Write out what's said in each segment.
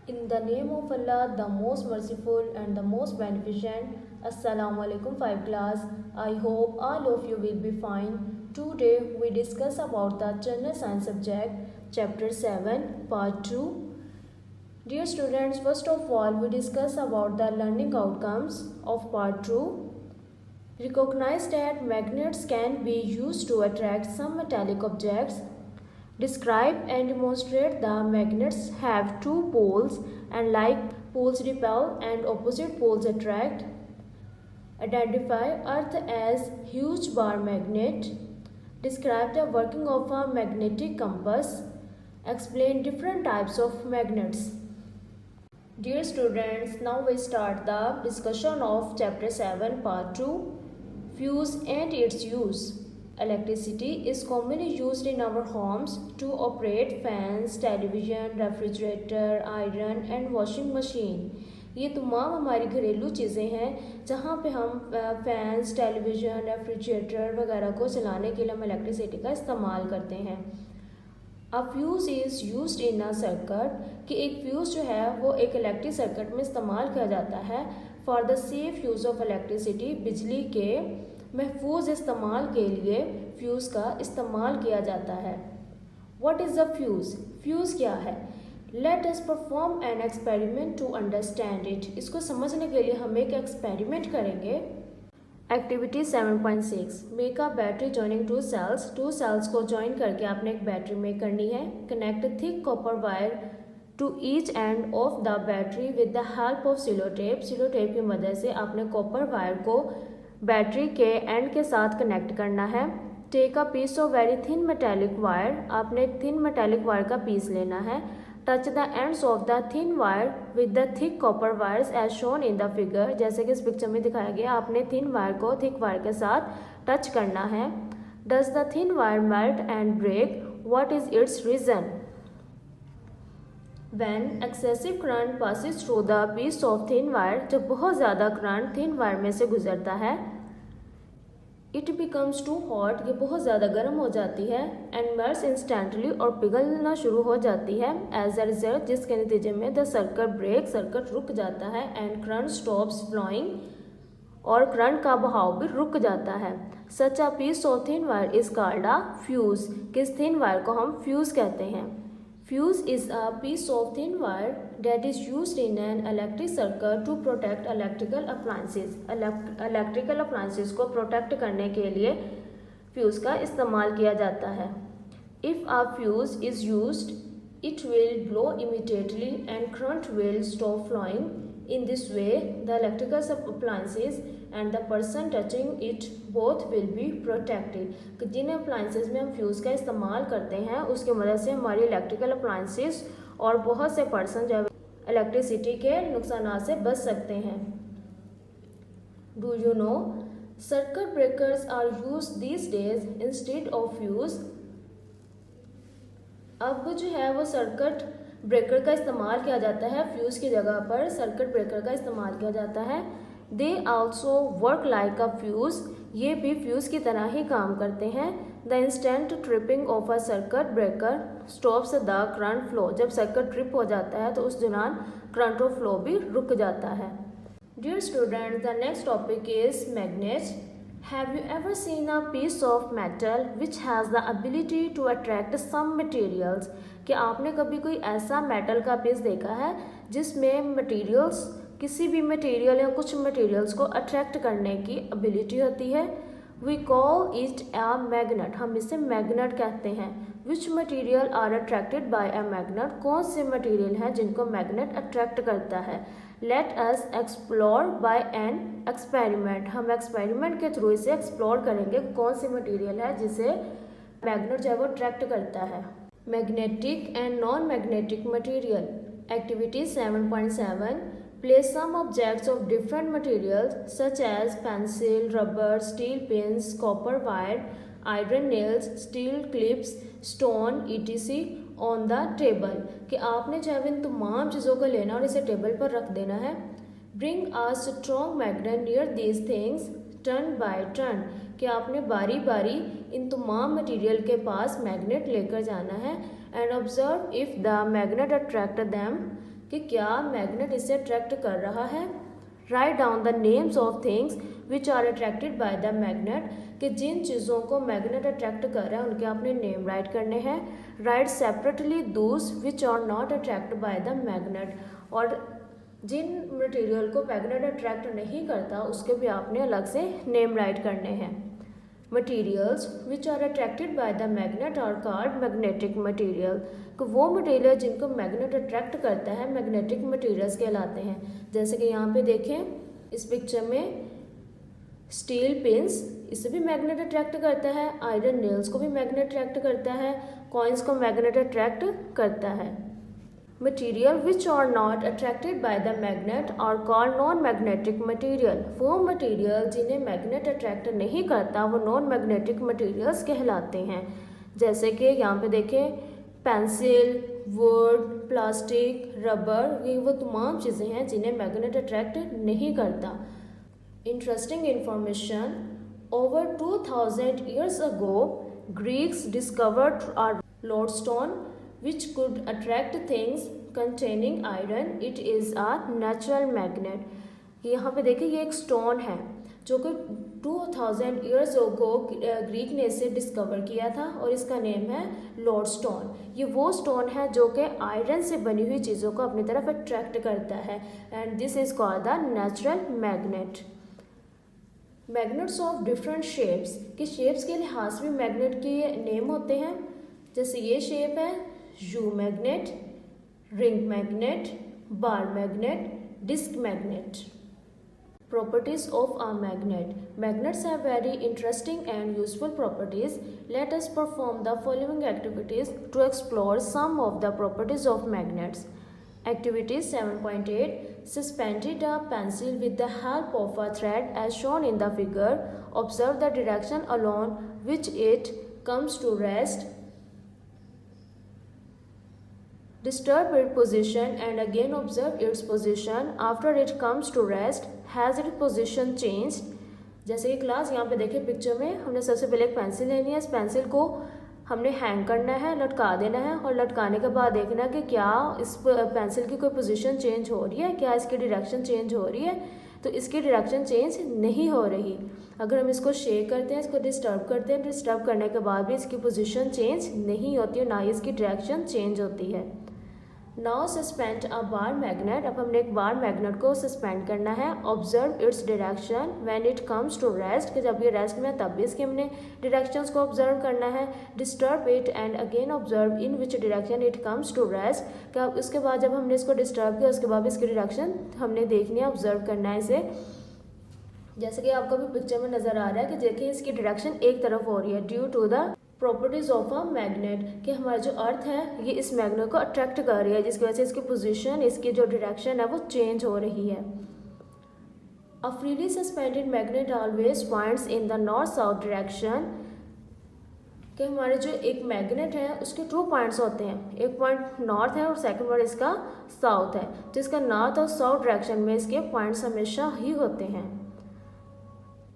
In the name of Allah, the most merciful and the most beneficent. Assalamu alaikum 5 class. I hope all of you will be fine. Today we discuss about the general science subject, chapter 7, part 2. Dear students, first of all we discuss about the learning outcomes of part 2. Recognize that magnets can be used to attract some metallic objects. Describe and demonstrate the magnets have two poles and like poles repel and opposite poles attract. Identify Earth as huge bar magnet. Describe the working of a magnetic compass. Explain different types of magnets. Dear students, now we start the discussion of chapter 7 part 2, fuse and its use. Electricity is commonly used in our homes to operate fans, television, refrigerator, iron and washing machine. ये तमाम हमारी घरेलू चीज़ें हैं जहाँ पे हम fans, television, refrigerator वगैरह को चलाने के लिए हम इलेक्ट्रिसिटी का इस्तेमाल करते हैं. A fuse is used in a circuit, कि एक फ्यूज़ जो है वो एक इलेक्ट्रिक सर्किट में इस्तेमाल किया जाता है for the safe use of electricity. बिजली के महफूज इस्तेमाल के लिए फ्यूज़ का इस्तेमाल किया जाता है. What is a fuse? Fuse क्या है? Let us perform an experiment to understand it. इसको समझने के लिए हम एक एक्सपेरिमेंट करेंगे. Activity 7.6 make a battery joining two cells. Two cells को ज्वाइन करके आपने एक बैटरी मेक करनी है. Connect thick copper wire to each end of the battery with the help of sellotape. Sellotape की मदद से आपने कॉपर वायर को बैटरी के एंड के साथ कनेक्ट करना है. Take a piece of very thin metallic wire. आपने एक थिन मेटेलिक वायर का पीस लेना है. Touch the ends of the thin wire with the thick copper wires as shown in the figure. जैसे कि इस पिक्चर में दिखाया गया, आपने थिन वायर को थिक वायर के साथ टच करना है. Does the thin wire melt and break? What is its reason? When excessive current passes through the piece of thin wire, जब बहुत ज़्यादा करंट थिन वायर में से गुजरता है, it becomes too hot, ये बहुत ज़्यादा गर्म हो जाती है, and melts instantly, और पिघलना शुरू हो जाती है. As a result, जिसके नतीजे में the circuit breaks, सर्किट रुक जाता है, and current stops flowing, और करंट का बहाव भी रुक जाता है. Such a piece of thin wire is called a fuse. किस थिन वायर को हम फ्यूज़ कहते हैं. Fuse is a piece of thin wire that is used in an electric circuit to protect electrical appliances. Electrical appliances को protect करने के लिए fuse का इस्तेमाल किया जाता है. If a fuse is used, it will blow immediately and current will stop flowing. In this way, the electrical appliances and the person touching it both will be protected. जिन appliances में हम fuse का इस्तेमाल करते हैं उसकी मदद से हमारी इलेक्ट्रिकल अप्लाइंसेस और बहुत से पर्सन जो है इलेक्ट्रिसिटी के नुकसान से बच सकते हैं. Do you know circuit breakers are used these days instead of fuse. अब जो है वो सर्किट ब्रेकर का इस्तेमाल किया जाता है, फ्यूज़ की जगह पर सर्किट ब्रेकर का इस्तेमाल किया जाता है. They also work like a fuse, ये भी फ्यूज़ की तरह ही काम करते हैं. The instant tripping of a circuit breaker stops the current flow. जब सर्किट ट्रिप हो जाता है तो उस दौरान करंट और फ्लो भी रुक जाता है. Dear student, the next topic is magnets. Have you ever seen a piece of metal which has the ability to attract some materials? क्या आपने कभी कोई ऐसा मेटल का पीस देखा है जिसमें मटेरियल्स, किसी भी मटेरियल या कुछ मटेरियल्स को अट्रैक्ट करने की एबिलिटी होती है? We call it a magnet. हम इसे मैग्नेट कहते हैं. Which material are attracted by a magnet? कौन से मटेरियल हैं जिनको मैग्नेट अट्रैक्ट करता है? Let us explore by an experiment. हम एक्सपेरिमेंट के थ्रू इसे एक्सप्लोर करेंगे कौन सी मटेरियल है जिसे मैग्नेट जो है वो अट्रैक्ट करता है. Magnetic and non magnetic material. Activity 7.7 Place some objects of different materials such as pencil, rubber, steel pins, copper wire, iron nails, steel clips, stone, etc. on the table. कि आपने जो है इन तमाम चीज़ों को लेना और इसे टेबल पर रख देना है. Bring a strong magnet near these things turn by turn. कि आपने बारी बारी इन तमाम मटेरियल के पास मैग्नेट लेकर जाना है. And observe if the magnet attract them. कि क्या मैग्नेट इसे अट्रैक्ट कर रहा है। Write down the names of things which are attracted by the magnet, कि जिन चीज़ों को मैग्नेट अट्रैक्ट कर रहा है उनके आपने नेम राइट करने हैं। Write separately those which are not attract by the magnet, और जिन मटेरियल को मैग्नेट अट्रैक्ट नहीं करता उसके भी आपने अलग से नेम राइट करने हैं। Materials which are attracted by the magnet are called magnetic material, तो वो मटेरियल जिनको मैग्नेट अट्रैक्ट करता है मैग्नेटिक मटीरियल्स कहलाते हैं। जैसे कि यहाँ पे देखें इस पिक्चर में स्टील पिंस, इसे भी मैग्नेट अट्रैक्ट करता है। आयरन नेल्स को भी मैग्नेट अट्रैक्ट करता है। कॉइन्स को मैग्नेट अट्रैक्ट करता है। Material which are not attracted by the magnet are called non magnetic material, वो मटीरियल जिन्हें मैग्नेट अट्रैक्ट नहीं करता वो नॉन मैग्नेटिक मटीरियल्स कहलाते हैं। जैसे कि यहाँ पे देखें पेंसिल, वुड, प्लास्टिक, रबर, ये वो तमाम चीज़ें हैं जिन्हें मैग्नेट अट्रैक्ट नहीं करता। Interesting information, over 2000 years ago Greeks discovered a lodestone which could attract things containing iron. It is a natural magnet. यहाँ पे देखिए ये एक स्टोन है जो कि 2000 years ago ग्रीक ने इसे डिस्कवर किया था और इसका नेम है लोडस्टोन। ये वो स्टोन है जो कि आयरन से बनी हुई चीज़ों को अपनी तरफ अट्रैक्ट करता है and this is called the natural magnet. Magnets of different shapes, कि शेप्स के लिहाज से भी मैग्नेट के नेम होते हैं। जैसे ये शेप है U magnet, ring magnet, bar magnet, disc magnet. Properties of a magnet. Magnets have very interesting and useful properties. Let us perform the following activities to explore some of the properties of magnets. Activity 7.8. Suspended a pencil with the help of a thread as shown in the figure. Observe the direction along which it comes to rest. Disturb its position and again observe its position. After it comes to rest, has its position changed? जैसे कि class यहाँ पे देखिए picture में हमने सबसे पहले एक पेंसिल लेनी है। इस पेंसिल को हमने हैंग करना है, लटका देना है और लटकाने के बाद देखना है कि क्या इस पेंसिल की कोई पोजीशन चेंज हो रही है, क्या इसकी डायरेक्शन चेंज हो रही है। तो इसकी डायरेक्शन चेंज नहीं हो रही। अगर हम इसको शेक करते हैं, इसको डिस्टर्ब करते हैं, डिस्टर्ब करने के बाद भी इसकी पोजीशन चेंज नहीं होती है, ना ही इसकी डायरेक्शन चेंज होती है। Now suspend a bar magnet, अब हमने एक बार मैग्नेट को सस्पेंड करना है। Observe its direction when it comes to rest, कि जब ये रेस्ट में तब भी इसके हमने डायरेक्शंस को ऑब्जर्व करना है। Disturb it and again observe in which direction it comes to rest, कि अब उसके बाद जब हमने इसको डिस्टर्ब किया उसके बाद भी इसकी डायरेक्शन हमने देखनी है, ऑब्जर्व करना है इसे। जैसे कि आपको भी पिक्चर में नजर आ रहा है कि देखिए इसकी डायरेक्शन एक तरफ हो रही है due to the properties of a magnet, कि हमारा जो अर्थ है ये इस मैग्नेट को अट्रैक्ट कर रही है जिसकी वजह से इसकी पोजीशन, इसकी जो डायरेक्शन है वो चेंज हो रही है। A freely suspended magnet always points in the north south direction, कि हमारे जो एक मैग्नेट है उसके 2 पॉइंट्स होते हैं, एक पॉइंट नॉर्थ है और सेकंड पॉइंट इसका साउथ है। तो इसका नॉर्थ और साउथ डायरेक्शन में इसके पॉइंट्स हमेशा ही होते हैं।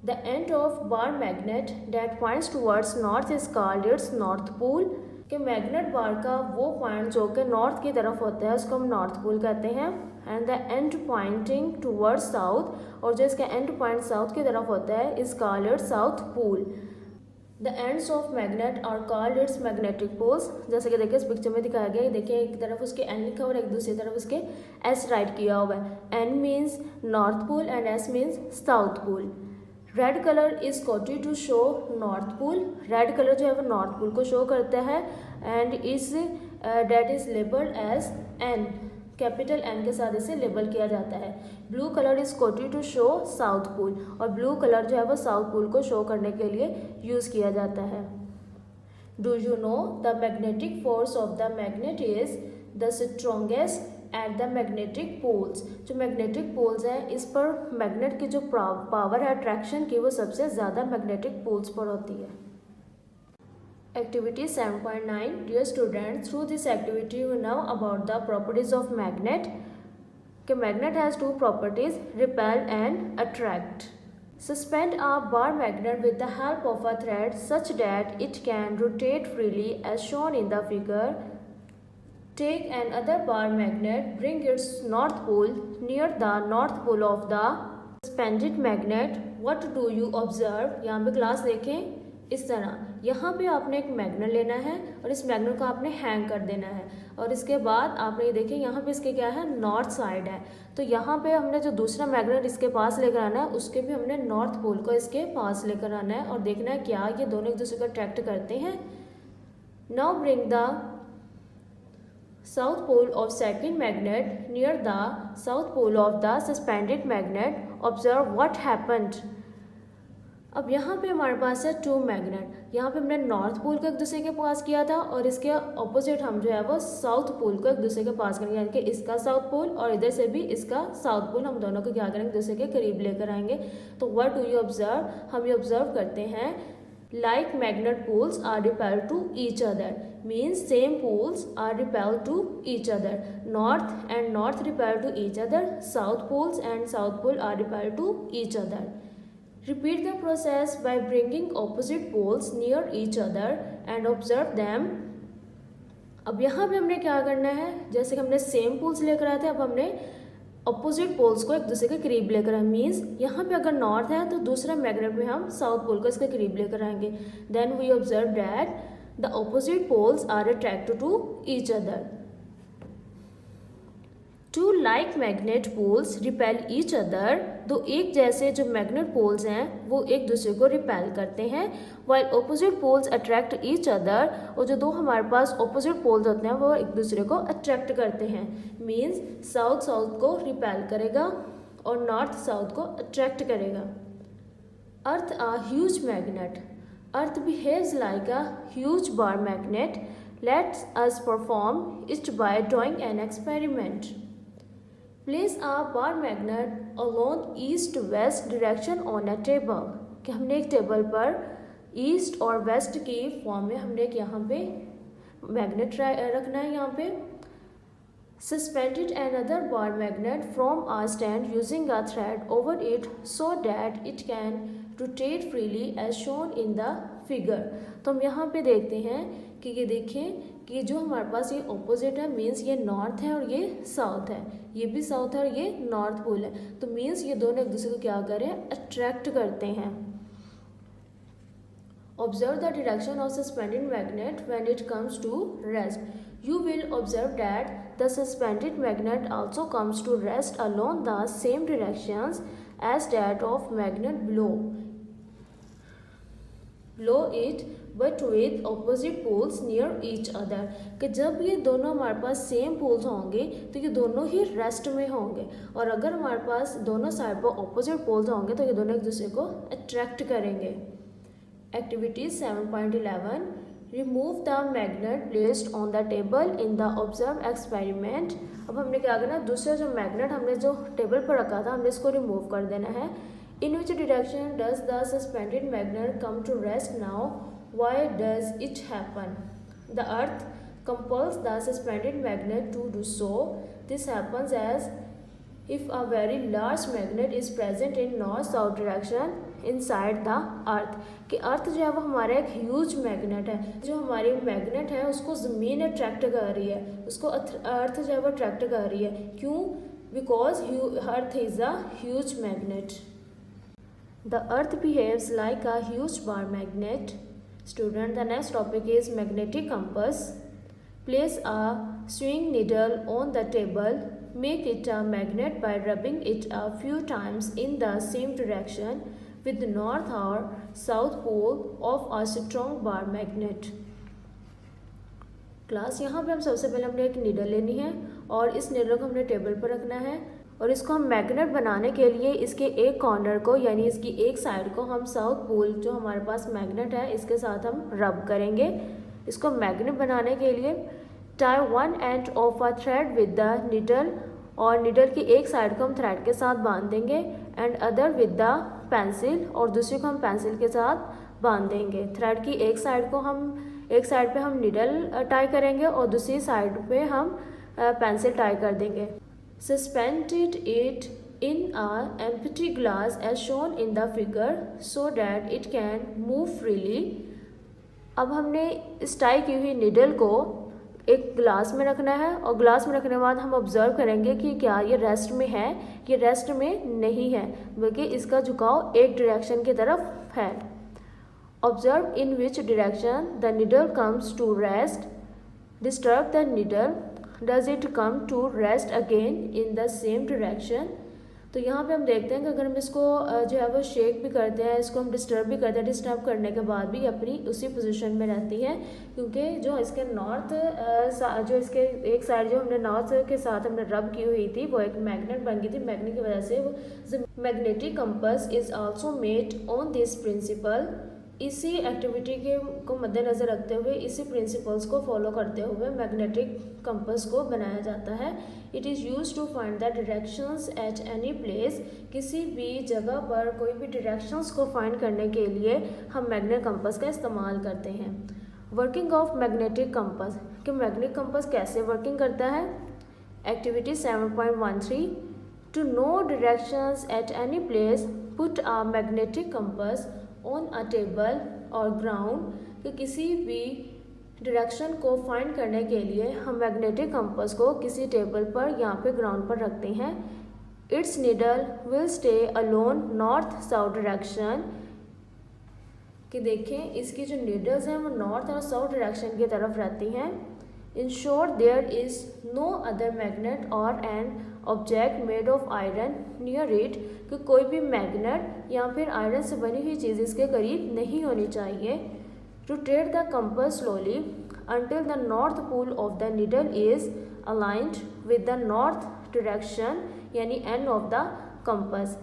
The end of bar magnet that points towards north is called its north pole, कि मैग्नेट बार का वो पॉइंट जो कि नॉर्थ की तरफ होता है उसको हम नॉर्थ पोल कहते हैं। And the end pointing towards south, और जो इसका एंड पॉइंट साउथ की तरफ होता है is called its south pole. The ends of magnet are called its magnetic poles, जैसे कि देखिए इस पिक्चर में दिखाया गया है। देखिए एक तरफ उसके एन लिखा हुआ है और एक दूसरी तरफ उसके एस राइट किया हुआ है। N means north pole and S means south pole. Red colour is coated to show north pole, red colour जो है वो नॉर्थ पोल को शो करता है and this that is labelled as N, capital N के साथ इसे label किया जाता है। Blue colour is coated to show south pole, और ब्लू कलर जो है वो साउथ पोल को शो करने के लिए यूज किया जाता है। Do you know the magnetic force of the magnet is the strongest at the magnetic poles, जो मैग्नेटिक पोल्स हैं इस पर मैग्नेट की जो पावर है अट्रैक्शन की वो सबसे ज़्यादा मैग्नेटिक पोल्स पर होती है। Activity 7.9, dear student, through this activity you know about the properties of magnet, कि magnet has 2 properties, repel and attract. Suspend a bar magnet with the help of a thread such that it can rotate freely as shown in the figure. Take another bar magnet, bring its north pole near the north pole of the suspended magnet. What do you observe? यहाँ पे class देखें इस तरह, यहाँ पे आपने एक magnet लेना है और इस मैग्नेट को आपने हैंग कर देना है और इसके बाद आपने ये देखें यहाँ पे इसके क्या है, नॉर्थ साइड है। तो यहाँ पे हमने जो दूसरा मैग्नेट इसके पास लेकर आना है उसके भी हमने नॉर्थ पोल को इसके पास लेकर आना है और देखना है क्या ये दोनों एक दूसरे को अट्रैक्ट करते हैं। Now bring the south pole of second magnet near the south pole of the suspended magnet. Observe what happened. अब यहाँ पे हमारे पास है टू मैग्नेट, यहाँ पे हमने नॉर्थ पोल को एक दूसरे के पास किया था और इसके ऑपोजिट हम जो है वो साउथ पोल को एक दूसरे के पास करेंगे, यानी कि इसका साउथ पोल और इधर से भी इसका साउथ पोल, हम दोनों को क्या करेंगे, एक दूसरे के करीब लेकर आएंगे। तो व्हाट डू यू ऑब्जर्व, हम ये ऑब्जर्व करते हैं like magnet poles are repelled to each other, means same poles are repelled to each other. North and north repel to each other, south poles and south pole are repelled to each other. Repeat the process by bringing opposite poles near each other and observe them. अब यहाँ पे हमने क्या करना है, जैसे कि हमने सेम पोल्स लेकर आए थे, अब हमने अपोजिट पोल्स को एक दूसरे के करीब लेकर आए। मीन्स यहाँ पे अगर नॉर्थ है तो दूसरा मैग्नेट में हम साउथ पोल को इसके करीब लेकर आएंगे। Then we observe that the opposite poles are attracted to each other. Two like magnet poles repel each other, दो एक जैसे जो मैग्नेट पोल्स हैं वो एक दूसरे को रिपेल करते हैं, while opposite poles attract each other, और जो दो हमारे पास ऑपोजिट पोल्स होते हैं वो एक दूसरे को अट्रैक्ट करते हैं। मीन्स साउथ साउथ को रिपेल करेगा और नॉर्थ साउथ को अट्रैक्ट करेगा। Earth a huge magnet, earth behaves like a huge bar magnet. Let's us perform it by drawing an experiment. Place a bar magnet along east-west direction on a table। कि हमने एक table पर east और waste की form में हमने एक यहाँ पे मैग्नेट रखना है। यहाँ पे suspended another bar magnet from a stand using a thread over it so that it can rotate freely as shown in the figure। तो हम यहाँ पे देखते हैं कि ये देखें कि जो हमारे पास ये ऑपोजिट है, मीन्स ये नॉर्थ है और ये साउथ है, ये भी साउथ है और ये नॉर्थ पोल है। तो मीन्स ये दोनों एक दूसरे को क्या करें, अट्रैक्ट करते हैं। Observe the direction of suspended magnet when it comes to rest. You will observe that the suspended magnet also comes to rest along the same directions as that of magnet below it, but with opposite poles near each other। कि जब ये दोनों हमारे पास same poles होंगे तो ये दोनों ही rest में होंगे, और अगर हमारे पास दोनों साइड पर ऑपोजिट पोल्स होंगे तो ये दोनों एक दूसरे को अट्रैक्ट करेंगे। Activities 7.11 remove the magnet placed on the table in the observe experiment. अब हमने क्या करना है, दूसरा जो मैग्नेट हमने जो टेबल पर रखा था हमने इसको रिमूव कर देना है। In which direction does the suspended magnet come to rest now, why does it happen? The earth compels the suspended magnet to do so. This happens as if a very large magnet is present in north-south direction inside the earth। कि अर्थ जो है वो हमारा एक huge magnet है, जो हमारी magnet है उसको ज़मीन अट्रैक्ट कर रही है, उसको अर्थ जो है वो अट्रैक्ट कर रही है। क्यों? Because earth is a huge magnet. The earth behaves like a huge bar magnet. Student, the next topic is magnetic compass. Place a sewing needle on the table. Make it a magnet by rubbing it a few times in the same direction with the north or south pole of a strong bar magnet। Class यहाँ पे हम सबसे पहले हमने एक needle लेनी है और इस नीडल को हमने टेबल पर रखना है और इसको हम मैग्नेट बनाने के लिए इसके एक कॉर्नर को यानी इसकी एक साइड को हम साउथ पोल जो हमारे पास मैग्नेट है इसके साथ हम रब करेंगे। इसको मैग्नेट बनाने के लिए tie one end of a thread with the needle, और नीडल की एक साइड को हम थ्रेड के साथ बांध देंगे, and other with the pencil, और दूसरी को हम पेंसिल के साथ बांध देंगे। थ्रेड की एक साइड पे हम नीडल टाई करेंगे और दूसरी साइड पे हम पेंसिल टाई कर देंगे। Suspended it in a empty glass as shown in the figure so that it can move freely। अब हमने इस टाई की हुई नीडल को एक ग्लास में रखना है और ग्लास में रखने के बाद हम ऑब्जर्व करेंगे कि क्या ये रेस्ट में है, ये रेस्ट में नहीं है, बल्कि इसका झुकाव एक डायरेक्शन की तरफ है। Observe in which direction the needle comes to rest, disturb the needle, does it come to rest again in the same direction. तो यहाँ पे हम देखते हैं कि अगर हम इसको जो है वो शेक भी करते हैं, इसको हम डिस्टर्ब भी करते हैं, डिस्टर्ब करने के बाद भी अपनी उसी पोजीशन में रहती है, क्योंकि जो इसके नॉर्थ जो इसके एक साइड जो हमने नॉर्थ के साथ हमने रब की हुई थी वो एक मैग्नेट बन गई थी। मैग्नेट की वजह से वो magnetic compass is also made on this principle. इसी एक्टिविटी के को मद्देनज़र रखते हुए, इसी प्रिंसिपल्स को फॉलो करते हुए मैग्नेटिक कंपास को बनाया जाता है। It is use to find the directions at any place. किसी भी जगह पर कोई भी डायरेक्शंस को फाइंड करने के लिए हम मैग्नेटिक कंपास का इस्तेमाल करते हैं। वर्किंग ऑफ मैग्नेटिक कंपास, कि मैग्नेटिक कंपास कैसे वर्किंग करता है। Activity 7.13 to know directions at any place put a magnetic compass on a table or ground, कि किसी भी डायरेक्शन को फाइंड करने के लिए हम मैग्नेटिक कंपास को किसी टेबल पर यहाँ पे ग्राउंड पर रखते हैं। It's needle will stay alone north south direction, कि देखें इसकी जो नीडल्स हैं वो नॉर्थ और साउथ डायरेक्शन की तरफ रहती हैं। Ensure there is no other magnet or an object made of iron near it, कि कोई भी मैग्नेट या फिर आयरन से बनी हुई चीज़ इसके करीब नहीं होनी चाहिए। Rotate the compass slowly until the north pole of the needle is aligned with the north direction, यानी end of the compass।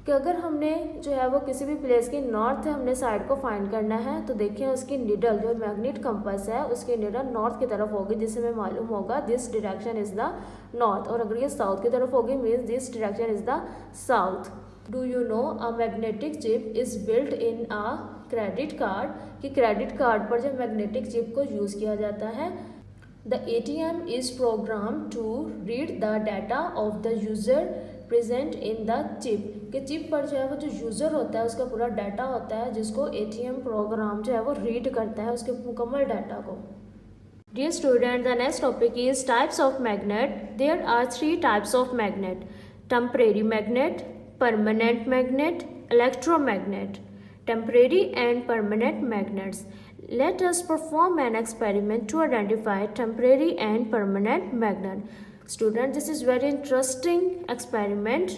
कि अगर हमने जो है वो किसी भी प्लेस की नॉर्थ हमने साइड को फाइंड करना है तो देखिए उसकी निडल जो मैग्नेट कंपास है उसकी निडल नॉर्थ की तरफ होगी, जिससे हमें मालूम होगा this direction is the north, और अगर ये साउथ की तरफ होगी means this direction is the south. Do you know a magnetic chip is built in a credit card, कि क्रेडिट कार्ड पर जो मैग्नेटिक चिप को यूज़ किया जाता है। The ATM is program to read the data of the user present in the chip, कि chip पर जो है वो जो यूज़र होता है उसका पूरा डाटा होता है जिसको ATM प्रोग्राम जो है वो रीड करता है उसके मुकम्मल डाटा को। Dear student, the next topic is types of magnet. There are 3 types of magnet: temporary magnet, permanent magnet, electromagnet. Temporary and permanent magnets. Let us perform an experiment to identify temporary and permanent magnet. Student, this is very interesting experiment.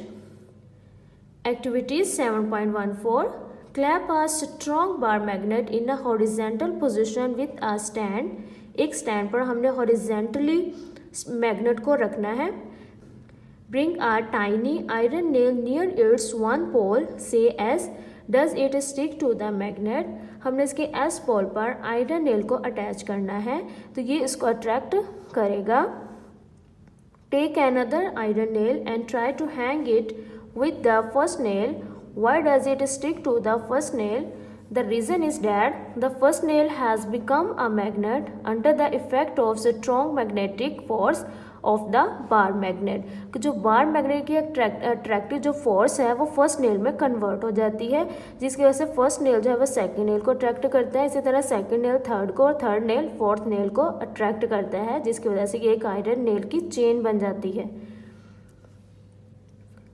Activity 7.14. Clamp a strong bar magnet in a horizontal position with a stand. एक stand पर हमने horizontally magnet को रखना है। Bring a tiny iron nail near its one pole, say S. Does it stick to the magnet? हमने इसके S पोल पर iron nail को अटैच करना है तो ये इसको अट्रैक्ट करेगा। Take another iron nail and try to hang it with the first nail. Why does it stick to the first nail? The reason is that the first nail has become a magnet under the effect of strong magnetic force of the bar magnet. कि जो bar magnet की attractive जो force है वो first nail में convert हो जाती है, जिसकी वजह से फर्स्ट नेल जो है वो सेकंड नेल को अट्रैक्ट करता है, इसी तरह सेकंड नेल थर्ड को और थर्ड नेल फोर्थ नेल को अट्रैक्ट करता है, जिसकी वजह से एक आयरन नेल की चेन बन जाती है।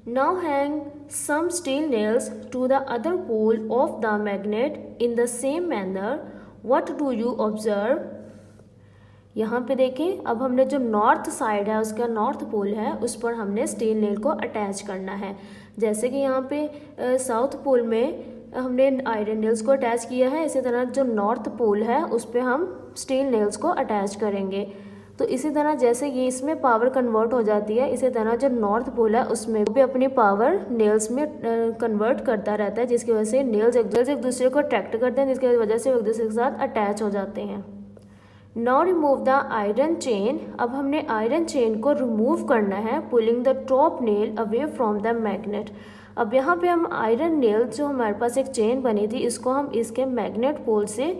Now hang some steel nails to the other pole of the magnet in the same manner. What do you observe? यहाँ पे देखें, अब हमने जो नॉर्थ साइड है उसका नॉर्थ पोल है उस पर हमने स्टील नेल को अटैच करना है। जैसे कि यहाँ पे साउथ पोल में हमने आयरन नेल्स को अटैच किया है, इसी तरह जो नॉर्थ पोल है उस पर हम स्टील नेल्स को अटैच करेंगे। तो इसी तरह जैसे ये इसमें पावर कन्वर्ट हो जाती है, इसी तरह जो नॉर्थ पोल है उसमें भी अपनी पावर नेल्स में कन्वर्ट करता रहता है, जिसकी वजह से नेल्स एक दूसरे को अट्रैक्ट करते हैं, जिसकी वजह से एक दूसरे के साथ अटैच हो जाते हैं। Now remove the iron chain. अब हमने आयरन चेन को रिमूव करना है, pulling the top nail away from the magnet. अब यहाँ पे हम आयरन नेल जो हमारे पास एक चेन बनी थी इसको हम इसके मैग्नेट पोल से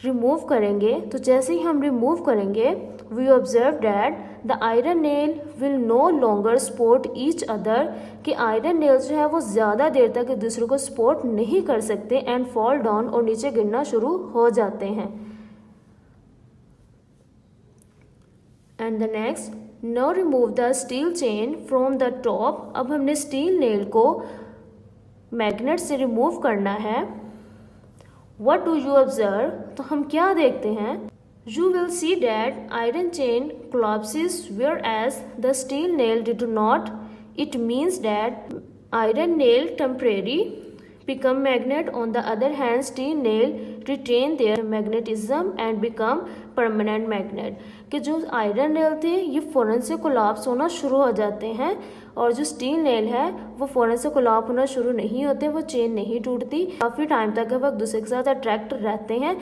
रिमूव करेंगे। तो जैसे ही हम रिमूव करेंगे we observe that the iron nail will no longer support each other, कि आयरन नेल जो है वो ज़्यादा देर तक एक दूसरे को सपोर्ट नहीं कर सकते एंड फॉल डाउन, और नीचे गिरना शुरू हो जाते हैं। And the next, now remove the steel chain from the top. अब हमने स्टील नेल को मैग्नेट से रिमूव करना है। What do you observe? तो हम क्या देखते हैं? You will see that iron chain collapses whereas the steel nail did not. It means that iron nail temporarily become magnet. On the other hand, steel nail retain their magnetism and become permanent magnet. कि जो iron nail थे ये फ़ौरन से collapse होना शुरू हो जाते हैं और जो स्टील नेल है वो फ़ौरन से कोलाप होना शुरू नहीं होते, वो चेन नहीं टूटती, काफ़ी टाइम तक वो एक दूसरे के साथ अट्रैक्ट रहते हैं,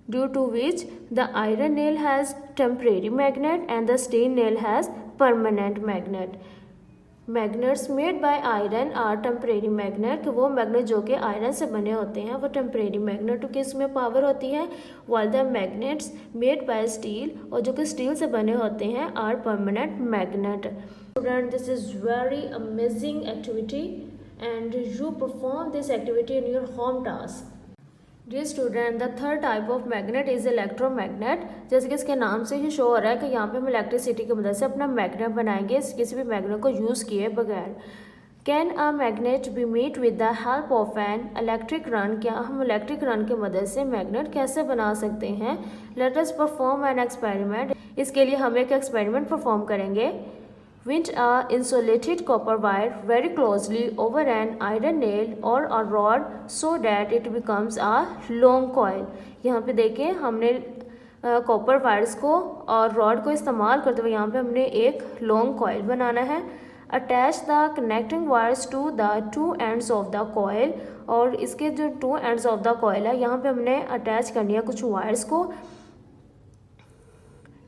due to which the iron nail has temporary magnet and the steel nail has permanent magnet. Magnets made by iron are temporary magnet. वो मैग्नेट जो कि आयरन से बने होते हैं वो टेम्परेरी मैग्नेट की इसमें पावर होती है, while the magnets made by steel और जो कि स्टील से बने होते हैं are permanent magnet. Student, this is very amazing activity and you perform this activity in your home task. Dear student, the third type of magnet is electromagnet. जैसे कि इसके नाम से ही शो हो रहा है कि यहाँ पे हम इलेक्ट्रिसिटी की मदद से अपना मैग्नेट बनाएंगे किसी भी मैग्नेट को यूज़ किए बगैर। Can a magnet be made with the help of an electric run. क्या हम इलेक्ट्रिक रन की मदद से मैग्नेट कैसे बना सकते हैं? Late us perform an experiment. इसके लिए हम एक एक्सपेरिमेंट परफॉर्म करेंगे। Wind a insulated copper wire very closely over an iron nail or a rod so that it becomes a long coil। यहाँ पे देखिए हमने कॉपर वायर्स को और रॉड को इस्तेमाल करते हुए यहाँ पे हमने एक लॉन्ग कॉइल बनाना है। Attach the connecting wires to the two ends of the coil. और इसके जो two ends of the coil है यहाँ पे हमने अटैच करनी है कुछ वायर्स को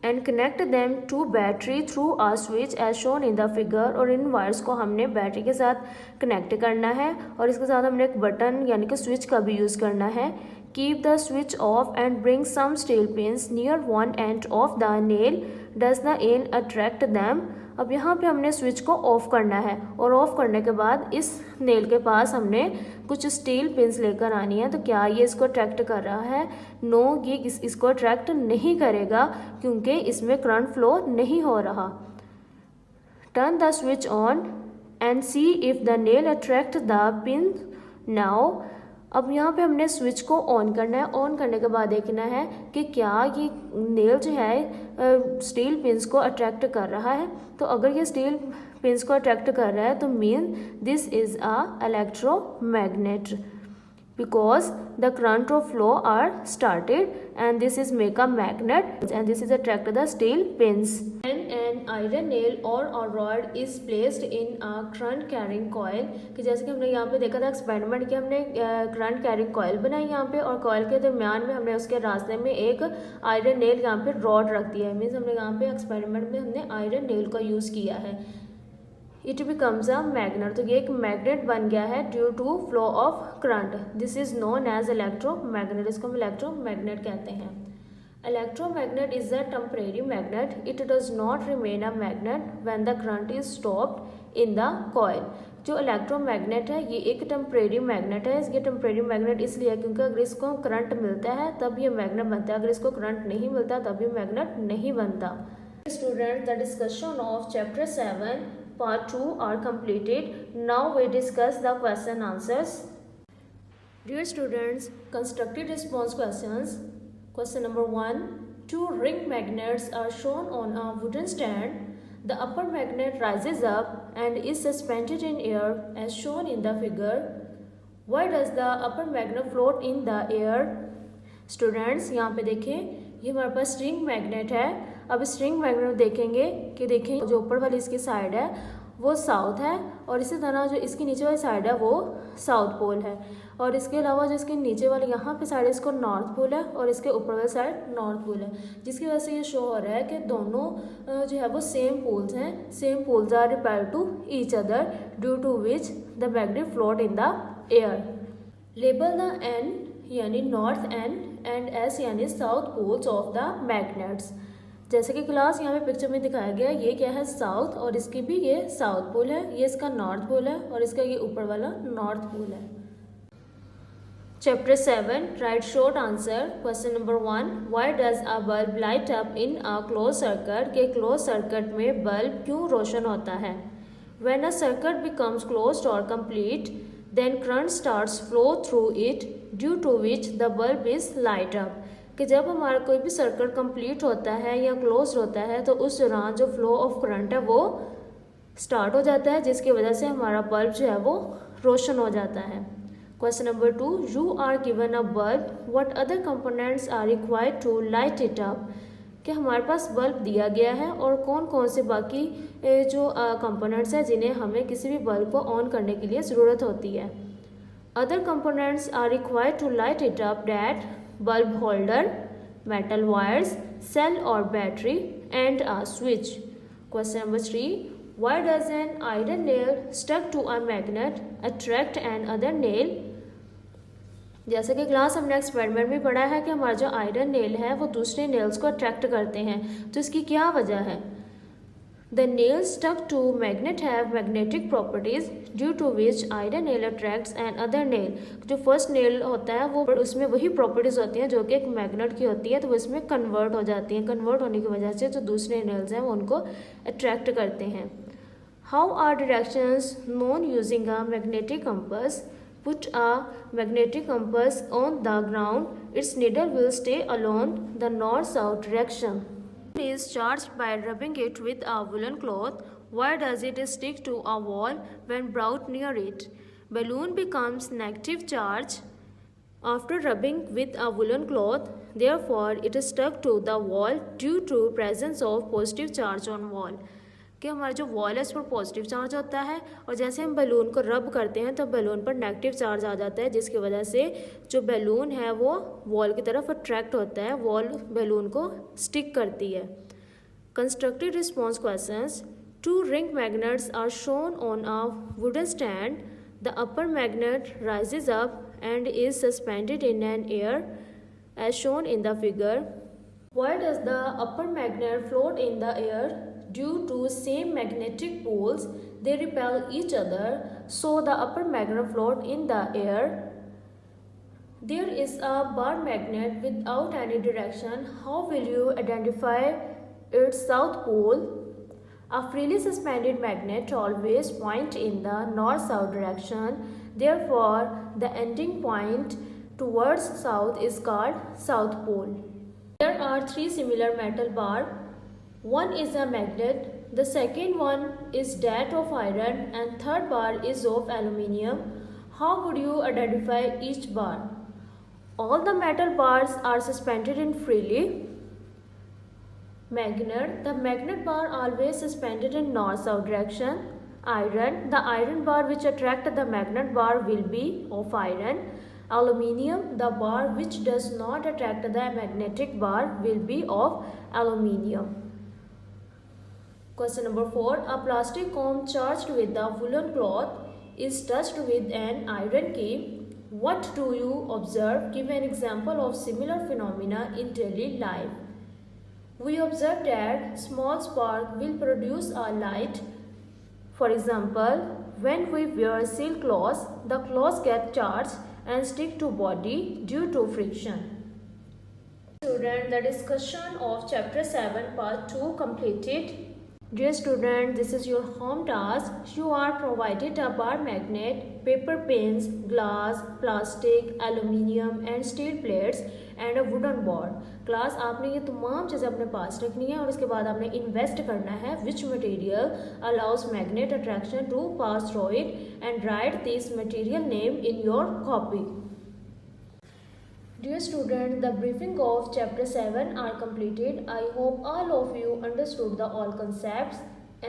and connect them to battery through a switch as shown in the figure. और इन वायर्स को हमने बैटरी के साथ कनेक्ट करना है और इसके साथ हमने एक बटन यानी कि स्विच का भी यूज़ करना है। Keep the switch off and bring some steel pins near one end of the nail. Does the end attract them. अब यहाँ पे हमने स्विच को ऑफ करना है और ऑफ करने के बाद इस नेल के पास हमने कुछ स्टील पिन्स लेकर आनी है। तो क्या ये इसको अट्रैक्ट कर रहा है? नो, ये इसको अट्रैक्ट नहीं करेगा क्योंकि इसमें करंट फ्लो नहीं हो रहा। Turn the switch on and see if the nail attract the pin now. अब यहाँ पे हमने स्विच को ऑन करना है। ऑन करने के बाद देखना है कि क्या ये नेल जो है स्टील पिन्स को अट्रैक्ट कर रहा है। तो अगर ये स्टील पिन्स को अट्रैक्ट कर रहा है तो mean this is a electromagnet because the current of flow are started and this is make a magnet and this is attract the steel pins. And an iron nail or a rod is placed in a current carrying coil। कि जैसे कि हमने यहाँ पे देखा था experiment कि हमने करंट कैरिंग कॉइल बनाई यहाँ पे और कॉइल के दरमियान में हमने उसके रास्ते में एक आयरन नेल यहाँ पे रॉड रख दिया है। मीन्स हमने यहाँ पे एक्सपेरिमेंट में हमने आयरन नेल का यूज़ किया है। It becomes a magnet. तो ये एक मैग्नेट बन गया है due to flow of current. This is known as electromagnet. इसको हम इलेक्ट्रोमैग्नेट कहते हैं। Electromagnet is a temporary magnet. It does not remain a magnet when the current is stopped in the coil. जो electromagnet है ये एक temporary magnet है। ये टेम्परेरी मैग्नेट इसलिए क्योंकि अगर इसको करंट मिलता है तब ये मैग्नेट बनता है, अगर इसको करंट नहीं मिलता तब ये मैग्नेट नहीं बनता। Student, the discussion of chapter 7 Part 2 are completed. Now we discuss the question answers. Dear students, constructed response questions. Question number 1. Two ring magnets are shown on a wooden stand. The upper magnet rises up and is suspended in air as shown in the figure. Why does the upper magnet float in the air? Students, यहाँ पे देखें ये हमारे पास string magnet है। अब string magnet देखेंगे कि देखें जो ऊपर वाली इसकी साइड है वो साउथ है और इसी तरह जो इसकी नीचे वाली साइड है वो साउथ पोल है और इसके अलावा जो इसके नीचे वाले यहाँ पे साइड इसको नॉर्थ पोल है और इसके ऊपर वाली साइड नॉर्थ पोल है, जिसकी वजह से ये शो हो रहा है कि दोनों जो है वो सेम पोल्स हैं। Same poles are repair to each other due to which the magnet float in the air. Label the N यानी नॉर्थ एंड एस यानी south poles of the magnets. जैसे कि क्लास यहाँ पे पिक्चर में दिखाया गया, ये क्या है साउथ और इसकी भी ये साउथ पोल है, ये इसका नॉर्थ पोल है और इसका ये ऊपर वाला नॉर्थ पोल है। Chapter 7. Write short answer. Question number 1. Why does a bulb light up in a closed circuit? के closed circuit में bulb क्यों रोशन होता है? When a circuit becomes closed or complete, then current starts flow through it, due to which the bulb is light up. कि जब हमारा कोई भी सर्किट कंप्लीट होता है या क्लोज होता है तो उस दौरान जो फ्लो ऑफ करंट है वो स्टार्ट हो जाता है, जिसकी वजह से हमारा बल्ब जो है वो रोशन हो जाता है. Question number 2. You are given a bulb. What other components are required to light it up? कि हमारे पास बल्ब दिया गया है और कौन कौन से बाकी जो कंपोनेंट्स हैं जिन्हें हमें किसी भी बल्ब को ऑन करने के लिए ज़रूरत होती है. Other components are required to light it up that bulb holder, metal wires, cell or battery and a switch. Question number 3. Why does an iron nail stuck to a magnet attract an other nail? जैसे कि class हमने experiment में पढ़ा है कि हमारा जो iron nail है वो दूसरे नेल्स को अट्रैक्ट करते हैं, तो इसकी क्या वजह है? The nails stuck to magnet have magnetic properties due to which iron nail attracts an other nail. जो फर्स्ट नेल होता है वो उसमें वही प्रॉपर्टीज होती हैं जो कि एक मैग्नेट की होती है, तो वो इसमें कन्वर्ट हो जाती हैं. कन्वर्ट होने की वजह से जो दूसरे नेल्स हैं वो उनको अट्रैक्ट करते हैं. How are directions known using a magnetic compass? Put a magnetic compass on the ground. Its needle will stay along the north-south direction. It is charged by rubbing it with a woolen cloth. Why does it stick to a wall when brought near it? Balloon becomes negative charge after rubbing with a woolen cloth. Therefore, it is stuck to the wall due to presence of positive charge on wall. कि हमारा जो wall है उस पर positive charge होता है और जैसे हम बैलून को रब करते हैं तो बैलून पर नेगेटिव चार्ज आ जाता है, जिसकी वजह से जो बैलून है वो वॉल की तरफ अट्रैक्ट होता है, वॉल बैलून को स्टिक करती है. Constructive response questions. 2 ring magnets are shown on a wooden stand. The upper magnet rises up and is suspended in an air as shown in the figure. Why does the upper magnet float in the air? Due to same magnetic poles, they repel each other, so the upper magnet float in the air. There is a bar magnet without any direction. How will you identify its south pole? A freely suspended magnet always point in the north-south direction. Therefore, the ending point towards south is called south pole. There are 3 similar metal bar. One is a magnet, the second one is that of iron, and third bar is of aluminium. How would you identify each bar? All the metal bars are suspended in freely. Magnet, the magnet bar always suspended in north-south direction. Iron, the iron bar which attract the magnet bar will be of iron. Aluminium, the bar which does not attract the magnetic bar will be of aluminium. Question number 4. A plastic comb charged with the woolen cloth is touched with an iron key. What do you observe? Give an example of similar phenomena in daily life. We observe that small spark will produce a light. For example, when we wear silk cloths, the cloths get charged and stick to body due to friction. Student, the discussion of chapter 7 part 2 completed. Dear student, this is your home task. You are provided a bar magnet, paper pins, glass, plastic, aluminium and steel plates and a wooden board. Class आपने ये तमाम चीज़ें अपने पास रखनी है और इसके बाद आपने इन्वेस्ट करना है which material allows magnet attraction to pass through it and write this material name in your copy. Dear student, the briefing of chapter 7 are completed. I hope all of you understood the all concepts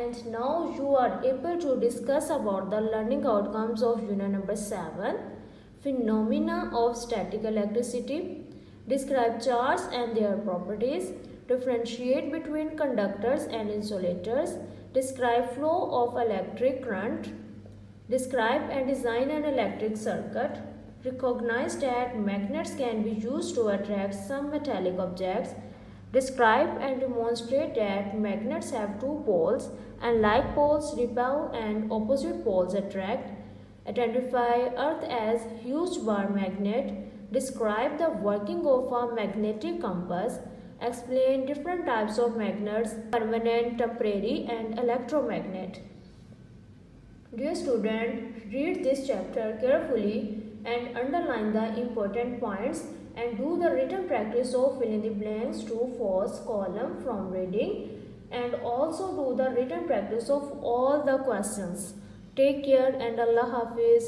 and now you are able to discuss about the learning outcomes of unit number 7, phenomena of static electricity. Describe charges and their properties. Differentiate between conductors and insulators. Describe flow of electric current. Describe and design an electric circuit. Recognize that magnets can be used to attract some metallic objects. Describe and demonstrate that magnets have 2 poles and like poles repel and opposite poles attract. Identify Earth as huge bar magnet. Describe the working of a magnetic compass. Explain different types of magnets, permanent, temporary and electromagnet. Dear student, read this chapter carefully and underline the important points and do the written practice of fill in the blanks true false column from reading, and also do the written practice of all the questions. Take care and Allah Hafiz.